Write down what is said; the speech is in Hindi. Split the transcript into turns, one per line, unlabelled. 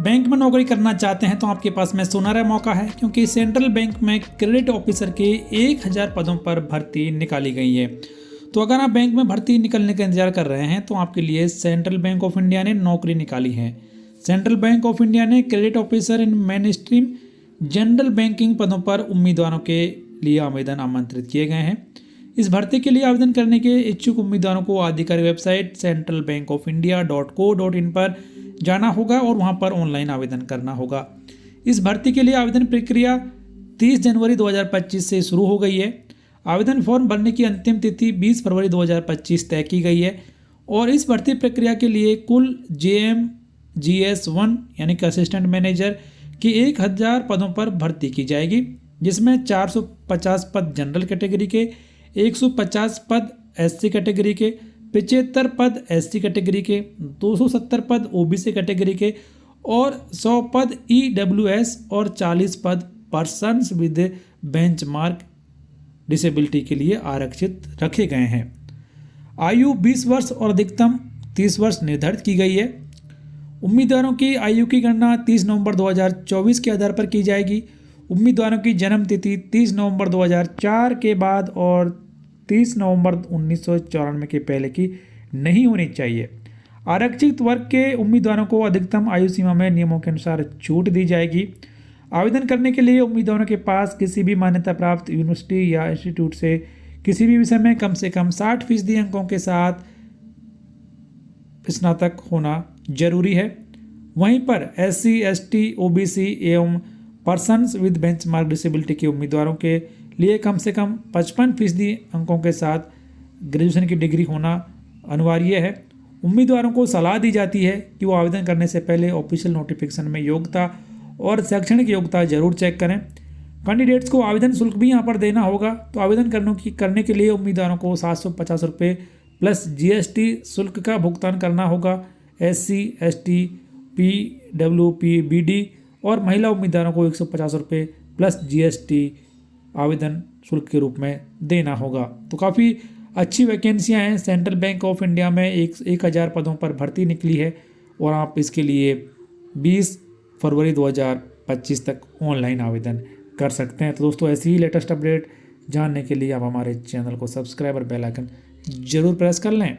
बैंक में नौकरी करना चाहते हैं तो आपके पास में सुनहरा मौका है, क्योंकि सेंट्रल बैंक में क्रेडिट ऑफिसर के 1000 पदों पर भर्ती निकाली गई है। तो अगर आप बैंक में भर्ती निकलने का इंतजार कर रहे हैं तो आपके लिए सेंट्रल बैंक ऑफ इंडिया ने नौकरी निकाली है। सेंट्रल बैंक ऑफ इंडिया ने credit officer in main stream general banking पदों पर उम्मीदवारों के लिए आवेदन आमंत्रित किए गए हैं। इस भर्ती के लिए आवेदन करने के इच्छुक उम्मीदवारों को आधिकारिक वेबसाइट centralbankofIndia.co.in पर जाना होगा और वहां पर ऑनलाइन आवेदन करना होगा। इस भर्ती के लिए आवेदन प्रक्रिया 30 जनवरी 2025 से शुरू हो गई है। आवेदन फॉर्म भरने की अंतिम तिथि 20 फरवरी 2025 तय की गई है और इस भर्ती प्रक्रिया के लिए कुल JMGS1 यानी कि असिस्टेंट मैनेजर की 1000 पदों पर भर्ती की जाएगी, जिसमें 450 पद जनरल कैटेगरी के, 150 पद SC कैटेगरी के, 75 पद SC कैटेगरी के, 270 पद OBC कैटेगरी के और 100 पद EWS और 40 पद पर्सन्स विद बेंचमार्क डिसेबिलिटी के लिए आरक्षित रखे गए हैं। आयु 20 वर्ष और अधिकतम 30 वर्ष निर्धारित की गई है। उम्मीदवारों की आयु की गणना 30 नवंबर 2024 के आधार पर की जाएगी। उम्मीदवारों की जन्म तिथि 30 नवंबर 2004 के बाद और 30 नवंबर 1994 के पहले की नहीं होनी चाहिए। आरक्षित वर्ग के उम्मीदवारों को अधिकतम आयु सीमा में नियमों के अनुसार छूट दी जाएगी। आवेदन करने के लिए उम्मीदवारों के पास किसी भी मान्यता प्राप्त यूनिवर्सिटी या इंस्टीट्यूट से किसी भी विषय में कम से कम 60% अंकों के साथ स्नातक होना जरूरी है। वहीं पर SC, ST, OBC एवं पर्सन्स विद बेंचमार्क डिसेबिलिटी के उम्मीदवारों के लिए कम से कम 55% अंकों के साथ ग्रेजुएशन की डिग्री होना अनिवार्य है। उम्मीदवारों को सलाह दी जाती है कि वो आवेदन करने से पहले ऑफिशियल नोटिफिकेशन में योग्यता और शैक्षणिक योग्यता जरूर चेक करें। कैंडिडेट्स को आवेदन शुल्क भी यहाँ पर देना होगा। तो आवेदन करने के लिए उम्मीदवारों को 750 रुपये प्लस GST शुल्क का भुगतान करना होगा। SC, ST, PWP, BD और महिला उम्मीदवारों को 150 रुपये प्लस GST आवेदन शुल्क के रूप में देना होगा। तो काफ़ी अच्छी वैकेंसियां हैं। सेंट्रल बैंक ऑफ इंडिया में 1000 पदों पर भर्ती निकली है और आप इसके लिए 20 फरवरी 2025 तक ऑनलाइन आवेदन कर सकते हैं। तो दोस्तों, ऐसी ही लेटेस्ट अपडेट जानने के लिए आप हमारे चैनल को सब्सक्राइब और बेल आइकन जरूर प्रेस कर लें।